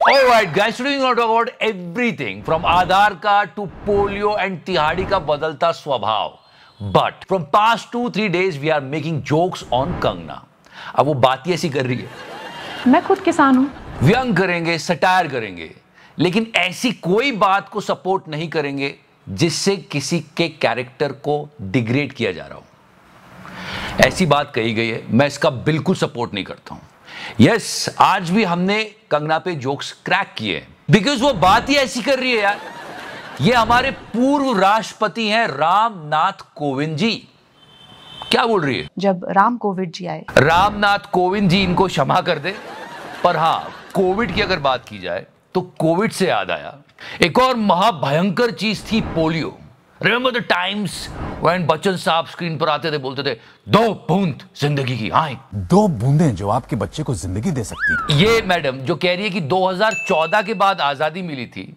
Alright guys, today we are going to talk about everything from Aadhaar card to polio and तिहाड़ी का बदलता स्वभाव. But from past 2-3 days we are making jokes on Kangana. अब वो बात ही ऐसी कर रही है. मैं खुद किसान हूं. व्यंग करेंगे, सटायर करेंगे, लेकिन ऐसी कोई बात को सपोर्ट नहीं करेंगे जिससे किसी के कैरेक्टर को डिग्रेड किया जा रहा हो. ऐसी बात कही गई है, मैं इसका बिल्कुल सपोर्ट नहीं करता हूं. यस, आज भी हमने कंगना पे जोक्स क्रैक किए बिकॉज वो बात ही ऐसी कर रही है यार. ये हमारे पूर्व राष्ट्रपति हैं रामनाथ कोविंद जी. क्या बोल रही है? जब राम कोविंद जी आए. रामनाथ कोविंद जी इनको क्षमा कर दे, पर हां, कोविड की अगर बात की जाए तो कोविड से याद आया एक और महाभयंकर चीज थी, polio. Remember the times when Bachchan साहब स्क्रीन पर आते थे, बोलते थे 2 बूंद जिंदगी की. हाँ, 2 बूंदें जो आपके बच्चे को जिंदगी दे सकती है. ये मैडम जो कह रही है कि 2014 के बाद आजादी मिली थी,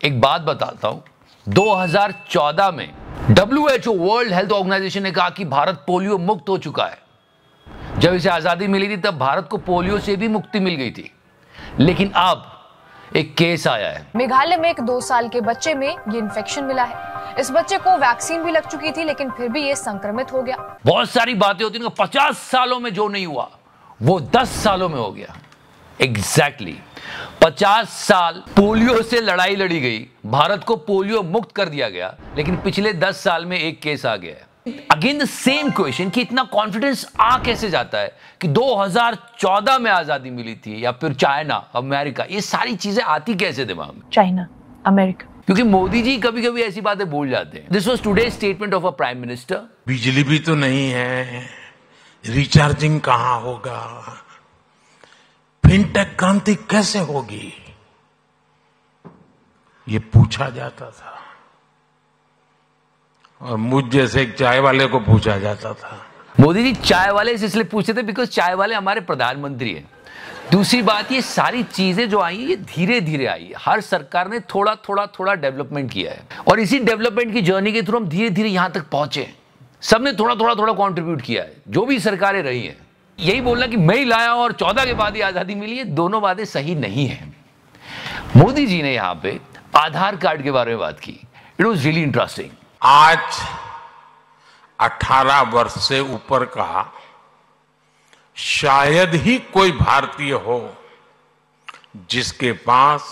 एक बात बताता हूं. 2014 में WHO वर्ल्ड हेल्थ ऑर्गेनाइजेशन ने कहा कि भारत पोलियो मुक्त हो चुका है. जब इसे आजादी मिली थी तब भारत को पोलियो से भी मुक्ति मिल गई थी. लेकिन अब एक केस आया है. मेघालय में एक 2 साल के बच्चे में ये इन्फेक्शन मिला है. इस बच्चे को वैक्सीन भी लग चुकी थी, लेकिन फिर भी ये संक्रमित हो गया. बहुत सारी बातें होती हैं, 50 सालों में जो नहीं हुआ वो 10 सालों में हो गया. एग्जैक्टली 50 साल पोलियो से लड़ाई लड़ी गई, भारत को पोलियो मुक्त कर दिया गया, लेकिन पिछले 10 साल में एक केस आ गया है. अगेन द सेम क्वेश्चन कि इतना कॉन्फिडेंस आ कैसे जाता है कि 2014 में आजादी मिली थी, या फिर चाइना, अमेरिका, ये सारी चीजें आती कैसे दिमाग में? China, America. क्योंकि मोदी जी कभी कभी ऐसी बातें बोल जाते हैं. This was today's statement of a prime minister. बिजली भी तो नहीं है, रिचार्जिंग कहां होगा, फिनटेक क्रांति कैसे होगी, ये पूछा जाता था. और मुझ जैसे एक चाय वाले को पूछा जाता था. मोदी जी चाय वाले से इसलिए पूछते थे बिकॉज चाय वाले हमारे प्रधानमंत्री हैं. दूसरी बात, ये सारी चीजें जो आई ये धीरे धीरे आई है. हर सरकार ने थोड़ा डेवलपमेंट किया है, और इसी डेवलपमेंट की जर्नी के थ्रू हम धीरे धीरे यहां तक पहुंचे. सबने थोड़ा कंट्रीब्यूट किया है, जो भी सरकारें रही हैं. यही बोलना कि मैं ही लाया और 14 के बाद ही आजादी मिली है, दोनों बातें सही नहीं है. मोदी जी ने यहां पे आधार कार्ड के बारे में बात की. It was really interesting. आज 18 वर्ष से ऊपर का शायद ही कोई भारतीय हो जिसके पास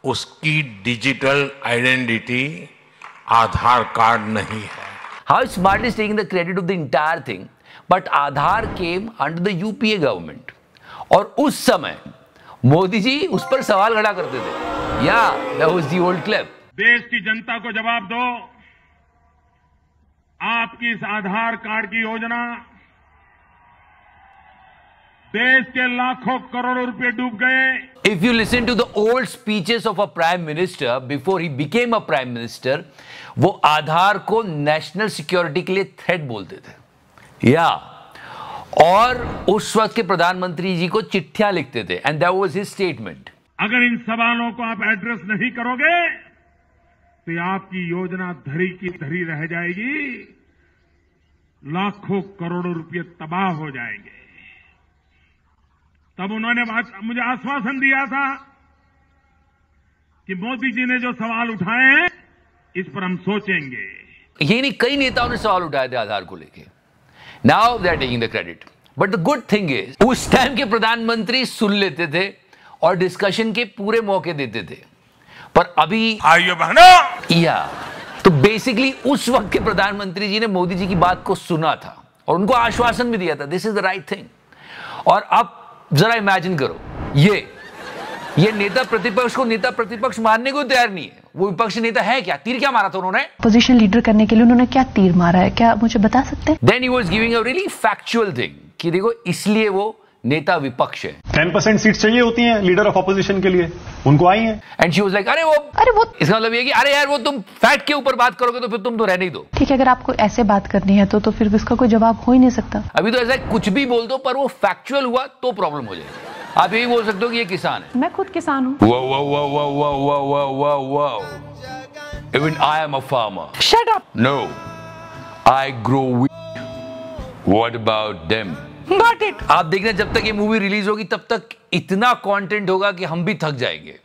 उसकी डिजिटल आइडेंटिटी आधार कार्ड नहीं है. How smart is taking the credit of the entire thing, but Aadhaar came under the UPA government. और उस समय मोदी जी उस पर सवाल खड़ा करते थे. Yeah, that was the old clip. देश की जनता को जवाब दो, आपकी इस आधार कार्ड की योजना देश के लाखों करोड़ों रुपए डूब गए. If you listen to the old speeches of a prime minister before he became a prime minister, वो आधार को नेशनल सिक्योरिटी के लिए थ्रेट बोलते थे. या और उस वक्त के प्रधानमंत्री जी को चिट्ठियां लिखते थे, and that was his statement. अगर इन सवालों को आप एड्रेस नहीं करोगे तो आपकी योजना धरी की धरी रह जाएगी, लाखों करोड़ों रुपए तबाह हो जाएंगे. तब उन्होंने मुझे आश्वासन दिया था कि मोदी जी ने जो सवाल उठाए हैं इस पर हम सोचेंगे. ये नहीं, कई नेताओं ने सवाल उठाए थे आधार को लेके. Now they are taking the credit. But the good thing is, उस टाइम के प्रधानमंत्री सुन लेते थे और डिस्कशन के पूरे मौके देते थे. पर अभी भाइयों बहनों, या तो बेसिकली उस वक्त के प्रधानमंत्री जी ने मोदी जी की बात को सुना था और उनको आश्वासन भी दिया था, this is the right thing. और अब जरा इमेजिन करो, ये नेता प्रतिपक्ष को नेता प्रतिपक्ष मानने को तैयार नहीं है. वो विपक्ष नेता है क्या? तीर क्या मारा था उन्होंने? पोजीशन लीडर करने के लिए उन्होंने क्या तीर मारा है, क्या मुझे बता सकते हैं? Then he was giving a really factual thing कि देखो, इसलिए वो नेता विपक्ष है. 10% सीट्स चाहिए होती हैं लीडर ऑफ अपोजिशन के लिए, उनको आई हैं. एंड शी वाज लाइक, अरे वो इसका मतलब ये कि अरे यार, वो तुम फैक्ट के ऊपर बात करोगे तो फिर तुम तो रहने ही दो. ठीक है, अगर आपको ऐसे बात करनी है तो फिर इसका कोई जवाब हो ही नहीं सकता. अभी तो ऐसा कुछ भी बोल दो, पर वो फैक्चुअल हुआ तो प्रॉब्लम हो जाएगी. आप यही बोल सकते हो कि ये किसान है. मैं खुद किसान हूं. Even I am a farmer. Shut up. No, I grow wheat. What about them? Got it. आप देखना जब तक ये मूवी रिलीज होगी तब तक इतना कंटेंट होगा कि हम भी थक जाएंगे।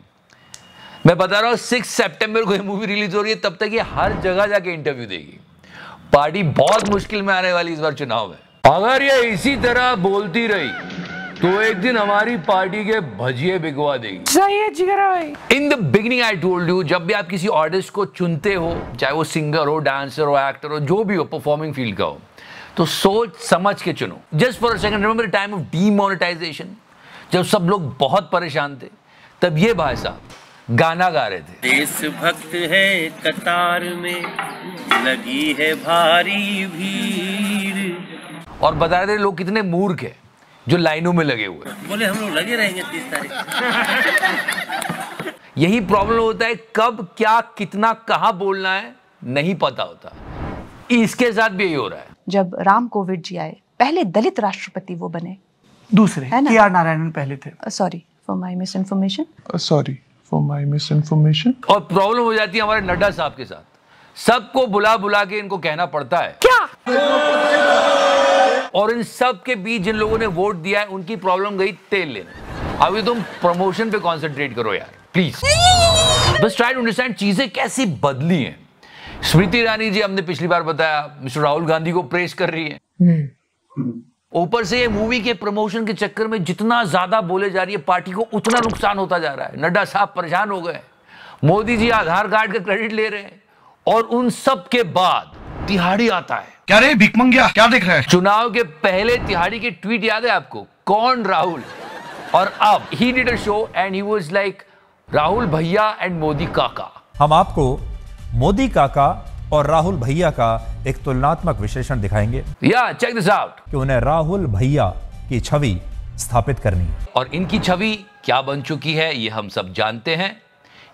मैं बता रहा हूं 6 सितंबर को ये मूवी रिलीज हो रही है, तब तक ये हर जगह जाके इंटरव्यू देगी। पार्टी बहुत मुश्किल में आने वाली इस बार चुनाव में। अगर ये इसी तरह बोलती रही तो एक दिन हमारी पार्टी के भजिए बिकवा देगी। सही है जिगरा भाई। In the beginning I told you, जब भी आप किसी आर्टिस्ट को चुनते हो, चाहे वो सिंगर हो, डांसर हो, एक्टर हो, जो भी हो, परफॉर्मिंग फील्ड का हो, तो सोच समझ के चुनो। Just for a second, remember the time of demonetisation, जब सब लोग बहुत परेशान थे, तब ये भाई साहब गाना गा रहे थे। देशभक्त है कतार में लगी है भारी भीड़, और बता रहे थे लोग कितने मूर्ख है जो लाइनों में लगे हुए। बोले हम लोग लगे रहेंगे 30 तारीख। यही प्रॉब्लम होता है, कब क्या कितना कहां बोलना है नहीं पता होता। इसके साथ भी यही हो रहा है। जब राम कोविंद जी आए, पहले दलित राष्ट्रपति वो बने, दूसरे के.आर. नारायणन पहले थे। Sorry for my miss information. और प्रॉब्लम हो जाती है हमारे नड्डा साहब के साथ। सबको बुला बुला के इनको कहना पड़ता है क्या, और इन सब के बीच जिन लोगों ने वोट दिया है उनकी प्रॉब्लम गई तेल लेने। अभी तुम प्रमोशन पे कंसंट्रेट करो यार प्लीज। बस ट्राई टू अंडरस्टैंड चीजें कैसी बदली हैं। स्मृति ईरानी जी, हमने पिछली बार बताया, मिस्टर राहुल गांधी को प्रेस कर रही है। ऊपर से ये मूवी के प्रमोशन के चक्कर में जितना ज्यादा बोले जा रही है, पार्टी को उतना नुकसान होता जा रहा है। नड्डा साहब परेशान हो गए, मोदी जी आधार कार्ड का क्रेडिट ले रहे हैं, और उन सब के बाद तिहाड़ी आता है। क्या रे भिखमंगिया, क्या देख रहा है? चुनाव के पहले तिहाड़ी के ट्वीट याद है आपको? कौन राहुल? और अब he did a show and he was like Rahul भैया एंड मोदी काका। हम आपको मोदी काका और राहुल भैया का एक तुलनात्मक विश्लेषण दिखाएंगे। या चेक दिस आउट कि उन्हें राहुल भैया की छवि स्थापित करनी है, और इनकी छवि क्या बन चुकी है ये हम सब जानते हैं।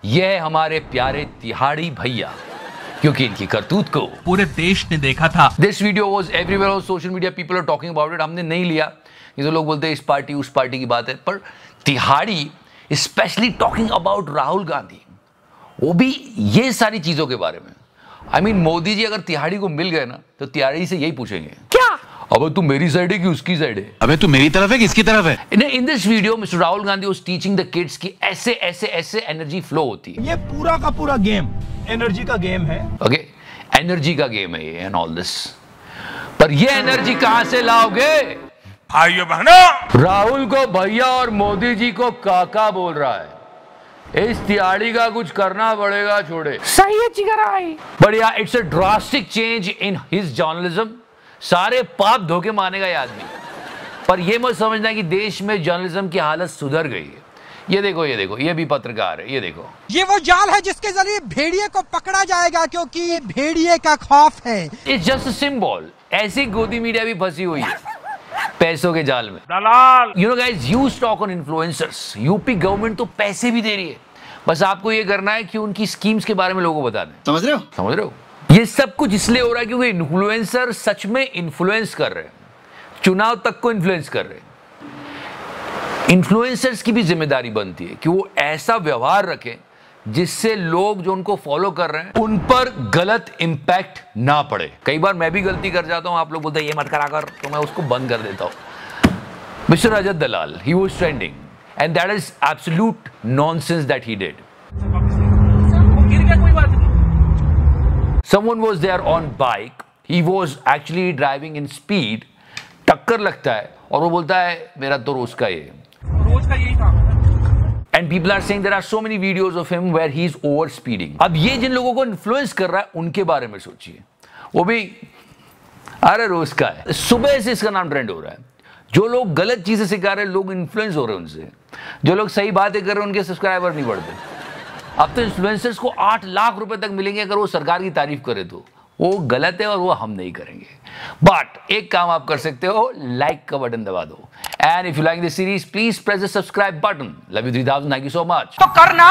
यह है हमारे प्यारे तिहाड़ी भैया, क्योंकि इनकी करतूत को पूरे देश ने देखा था। This video was everywhere on social media, people are talking about it. हमने नहीं लिया, ये तो लोग बोलते हैं इस पार्टी उस पार्टी की बात है, पर तिहाड़ी specially talking about Rahul Gandhi, वो भी ये सारी चीजों के बारे में। आई मीन मोदी जी अगर तिहाड़ी को मिल गए ना तो तिहाड़ी से यही पूछेंगे, क्या अबे तू मेरी साइड है कि उसकी साइड है? अबे तू मेरी तरफ है कि इसकी तरफ है? In this video mister Rahul Gandhi was teaching the kids कि ऐसे ऐसे ऐसे एनर्जी फ्लो होती है। ये पूरा का पूरा गेम एनर्जी का गेम है। ओके, एनर्जी का गेम है ये एंड ऑल दिस, पर ये एनर्जी कहां से लाओगे? भाइयों बहनों, राहुल को भैया और मोदी जी को काका बोल रहा है। इस तिहाड़ी का कुछ करना पड़ेगा, छोड़े। सही है जिगरा भाई। बट या it's a drastic change in his journalism. सारे पाप धोखे मानेगा ये आदमी, पर ये मत समझना कि देश में जर्नलिज्म की हालत सुधर गई है। ये देखो, ये देखो, ये भी पत्रकार है, ये देखो। ये वो जाल है जिसके जरिए भेड़िए को पकड़ा जाएगा, क्योंकि भेड़िए का खौफ है। It's just a symbol. ऐसी गोदी मीडिया भी फंसी हुई है पैसों के जाल में। दलाल। You know guys, you talk on influencers. UP government तो पैसे भी दे रही है, बस आपको ये करना है कि उनकी स्कीम्स के बारे में लोगों को बता दें। समझ रहे हो? समझ रहे हो? ये सब कुछ इसलिए हो रहा है क्योंकि इन्फ्लुएंसर सच में इन्फ्लुएंस कर रहे हैं, चुनाव तक को इन्फ्लुएंस कर रहे हैं। इन्फ्लुएंसर्स की भी जिम्मेदारी बनती है कि वो ऐसा व्यवहार रखें जिससे लोग जो उनको फॉलो कर रहे हैं उन पर गलत इंपैक्ट ना पड़े। कई बार मैं भी गलती कर जाता हूं, आप लोग बोलते हैं ये मत करा कर, तो मैं उसको बंद कर देता हूं। Mister Rajat Dalal, he was trending and that is absolute nonsense that he did. Someone was there on bike, he was actually driving in speed, टक्कर लगता है और वो बोलता है मेरा तो रोज का ये काम है। And people are saying there are so many videos of him where he is over speeding. अब ये जिन लोगों को इन्फ्लुएंस कर रहा है उनके बारे में सोचिए, वो भी अरे रोज का है। सुबह से इसका नाम ट्रेंड हो रहा है। जो लोग गलत चीजें सिखा रहे हैं लोग इन्फ्लुएंस हो रहे हैं उनसे, जो लोग सही बातें कर रहे हैं उनके सब्सक्राइबर नहीं बढ़ते। अब तो इन्फ्लुएंसर्स को 8 लाख रुपए तक मिलेंगे अगर वो सरकार की तारीफ करे, तो वो गलत है और वो हम नहीं करेंगे। बट एक काम आप कर सकते हो, लाइक का बटन दबा दो। And if you like this series please press the subscribe button. Love you 3000, thank you so much. तो करना